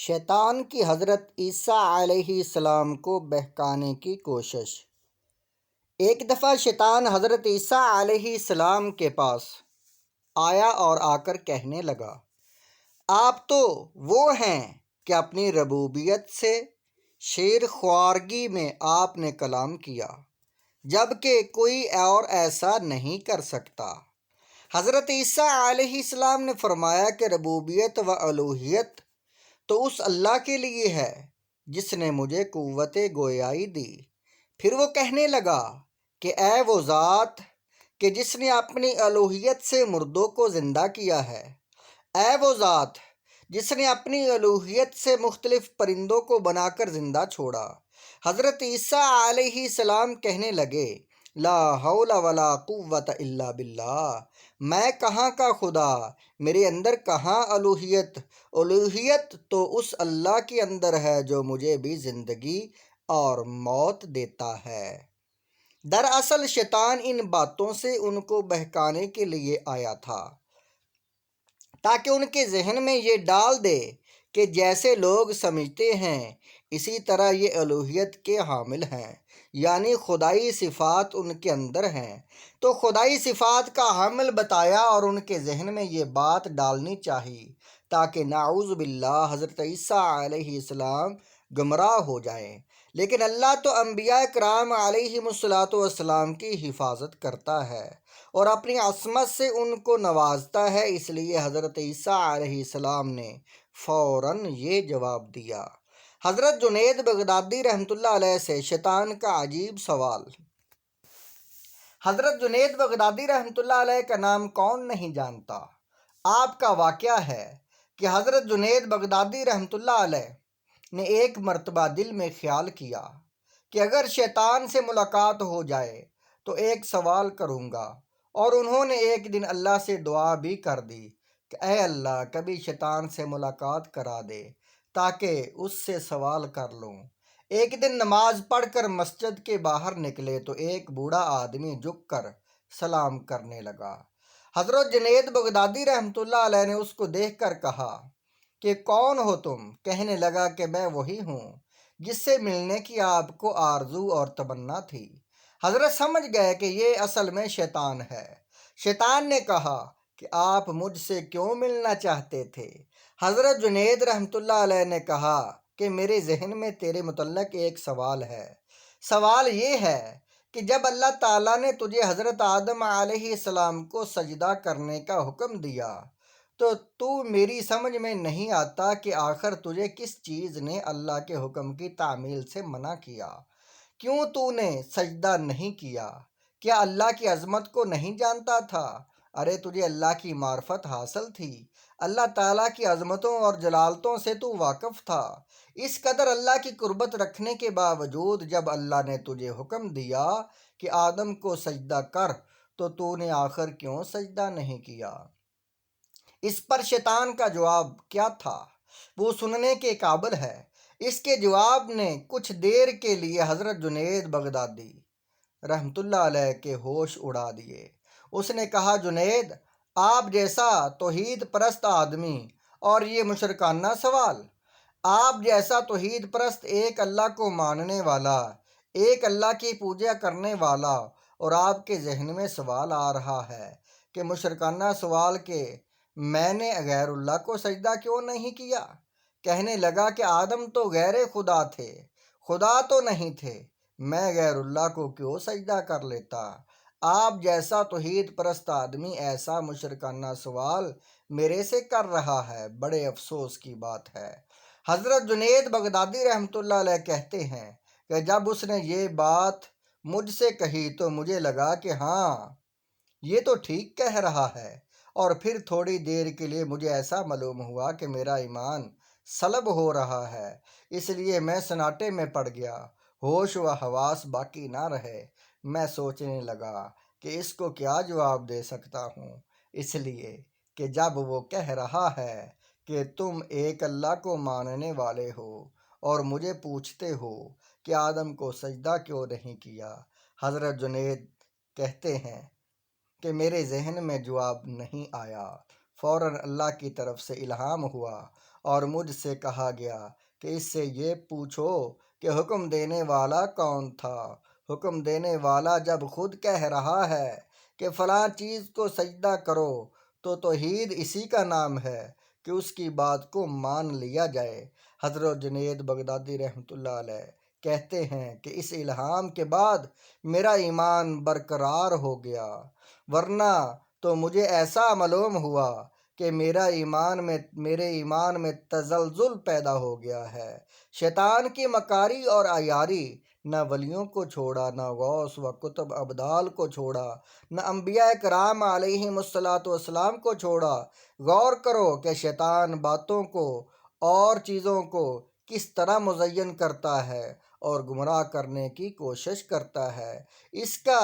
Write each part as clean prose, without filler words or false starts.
شیطان کی حضرت عیسیٰ علیہ السلام کو بہکانے کی کوشش۔ ایک دفعہ شیطان حضرت عیسیٰ علیہ السلام کے پاس آیا اور آ کر کہنے لگا، آپ تو وہ ہیں کہ اپنی ربوبیت سے شیر خوارگی میں آپ نے کلام کیا، جبکہ کوئی اور ایسا نہیں کر سکتا۔ حضرت عیسیٰ علیہ السلام نے فرمایا کہ ربوبیت و الوہیت تو اس اللہ کے لیے ہے جس نے مجھے قوت گویائی دی۔ پھر وہ کہنے لگا کہ اے وہ ذات کہ جس نے اپنی الوہیت سے مردوں کو زندہ کیا ہے، اے وہ ذات جس نے اپنی الوہیت سے مختلف پرندوں کو بنا کر زندہ چھوڑا۔ حضرت عیسیٰ علیہ السلام کہنے لگے، لا حول ولا قوت الا باللہ، میں کہاں کا خدا، میرے اندر کہاں الوہیت؟ الوہیت تو اس اللہ کے اندر ہے جو مجھے بھی زندگی اور موت دیتا ہے۔ دراصل شیطان ان باتوں سے ان کو بہکانے کے لیے آیا تھا تاکہ ان کے ذہن میں یہ ڈال دے کہ جیسے لوگ سمجھتے ہیں اسی طرح یہ الوہیت کے حامل ہیں، یعنی خدائی صفات ان کے اندر ہیں، تو خدائی صفات کا حامل بتایا اور ان کے ذہن میں یہ بات ڈالنی چاہیے تاکہ نعوذ باللہ حضرت عیسیٰ علیہ السلام گمراہ ہو جائیں۔ لیکن اللہ تو انبیاء کرام علیہم السلام کی حفاظت کرتا ہے اور اپنی عصمت سے ان کو نوازتا ہے، اس لیے حضرت عیسیٰ علیہ السلام نے فوراً یہ جواب دیا۔ حضرت جنید بغدادی رحمۃ اللہ علیہ سے شیطان کا عجیب سوال۔ حضرت جنید بغدادی رحمۃ اللہ علیہ کا نام کون نہیں جانتا؟ آپ کا واقعہ ہے کہ حضرت جنید بغدادی رحمۃ اللہ علیہ نے ایک مرتبہ دل میں خیال کیا کہ اگر شیطان سے ملاقات ہو جائے تو ایک سوال کروں گا، اور انہوں نے ایک دن اللہ سے دعا بھی کر دی کہ اے اللہ کبھی شیطان سے ملاقات کرا دے تاکہ اس سے سوال کر لوں۔ ایک دن نماز پڑھ کر مسجد کے باہر نکلے تو ایک بوڑھا آدمی جھک کر سلام کرنے لگا۔ حضرت جنید بغدادی رحمۃ اللہ علیہ نے اس کو دیکھ کر کہا کہ کون ہو تم؟ کہنے لگا کہ میں وہی ہوں جس سے ملنے کی آپ کو آرزو اور تمنا تھی۔ حضرت سمجھ گئے کہ یہ اصل میں شیطان ہے۔ شیطان نے کہا کہ آپ مجھ سے کیوں ملنا چاہتے تھے؟ حضرت جنید رحمۃ اللہ علیہ نے کہا کہ میرے ذہن میں تیرے متعلق ایک سوال ہے۔ سوال یہ ہے کہ جب اللہ تعالیٰ نے تجھے حضرت آدم علیہ السلام کو سجدہ کرنے کا حکم دیا تو میری سمجھ میں نہیں آتا کہ آخر تجھے کس چیز نے اللہ کے حکم کی تعمیل سے منع کیا؟ کیوں تو نے سجدہ نہیں کیا؟ کیا اللہ کی عظمت کو نہیں جانتا تھا؟ ارے تجھے اللہ کی معرفت حاصل تھی، اللہ تعالیٰ کی عظمتوں اور جلالتوں سے تو واقف تھا۔ اس قدر اللہ کی قربت رکھنے کے باوجود جب اللہ نے تجھے حکم دیا کہ آدم کو سجدہ کر تو نے آخر کیوں سجدہ نہیں کیا؟ اس پر شیطان کا جواب کیا تھا وہ سننے کے قابل ہے۔ اس کے جواب نے کچھ دیر کے لیے حضرت جنید بغدادی رحمۃ اللہ علیہ کے ہوش اڑا دیے۔ اس نے کہا، جنید، آپ جیسا توحید پرست آدمی اور یہ مشرکانہ سوال؟ آپ جیسا توحید پرست ایک اللہ کو ماننے والا، ایک اللہ کی پوجا کرنے والا، اور آپ کے ذہن میں سوال آ رہا ہے کہ مشرکانہ سوال کہ میں نے غیر اللہ کو سجدہ کیوں نہیں کیا؟ کہنے لگا کہ آدم تو غیر خدا تھے، خدا تو نہیں تھے، میں غیر اللہ کو کیوں سجدہ کر لیتا؟ آپ جیسا توحید پرست آدمی ایسا مشرکانہ سوال میرے سے کر رہا ہے، بڑے افسوس کی بات ہے۔ حضرت جنید بغدادی رحمۃ اللہ علیہ کہتے ہیں کہ جب اس نے یہ بات مجھ سے کہی تو مجھے لگا کہ ہاں یہ تو ٹھیک کہہ رہا ہے، اور پھر تھوڑی دیر کے لیے مجھے ایسا معلوم ہوا کہ میرا ایمان سلب ہو رہا ہے، اس لیے میں سناٹے میں پڑ گیا، ہوش و حواس باقی نہ رہے۔ میں سوچنے لگا کہ اس کو کیا جواب دے سکتا ہوں، اس لیے کہ جب وہ کہہ رہا ہے کہ تم ایک اللہ کو ماننے والے ہو اور مجھے پوچھتے ہو کہ آدم کو سجدہ کیوں نہیں کیا، حضرت جنید کہتے ہیں کہ میرے ذہن میں جواب نہیں آیا۔ فوراً اللہ کی طرف سے الہام ہوا اور مجھ سے کہا گیا کہ اس سے یہ پوچھو کہ حکم دینے والا کون تھا۔ حکم دینے والا جب خود کہہ رہا ہے کہ فلاں چیز کو سجدہ کرو تو توحید اسی کا نام ہے کہ اس کی بات کو مان لیا جائے۔ حضرت جنید بغدادی رحمۃ اللہ علیہ کہتے ہیں کہ اس الہام کے بعد میرا ایمان برقرار ہو گیا، ورنہ تو مجھے ایسا معلوم ہوا کہ میرے ایمان میں تزلزل پیدا ہو گیا ہے۔ شیطان کی مکاری اور عیاری نہ ولیوں کو چھوڑا، نہ غوث و قطب ابدال کو چھوڑا، نہ انبیاء کرام علیہم الصلاۃ والسلام کو چھوڑا۔ غور کرو کہ شیطان باتوں کو اور چیزوں کو کس طرح مزین کرتا ہے اور گمراہ کرنے کی کوشش کرتا ہے۔ اس کا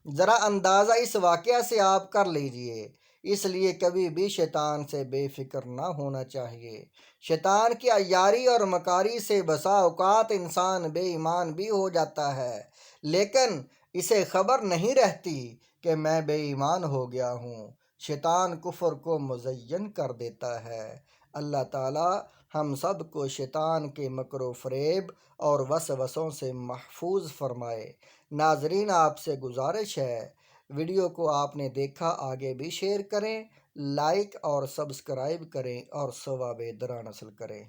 ذرا اندازہ اس واقعہ سے آپ کر لیجئے۔ اس لیے کبھی بھی شیطان سے بے فکر نہ ہونا چاہیے۔ شیطان کی عیاری اور مکاری سے بسا اوقات انسان بے ایمان بھی ہو جاتا ہے، لیکن اسے خبر نہیں رہتی کہ میں بے ایمان ہو گیا ہوں۔ شیطان کفر کو مزین کر دیتا ہے۔ اللہ تعالی ہم سب کو شیطان کے مکر و فریب اور وسوسوں سے محفوظ فرمائے۔ ناظرین، آپ سے گزارش ہے، ویڈیو کو آپ نے دیکھا آگے بھی شیئر کریں، لائک اور سبسکرائب کریں اور ثواب دران حاصل کریں۔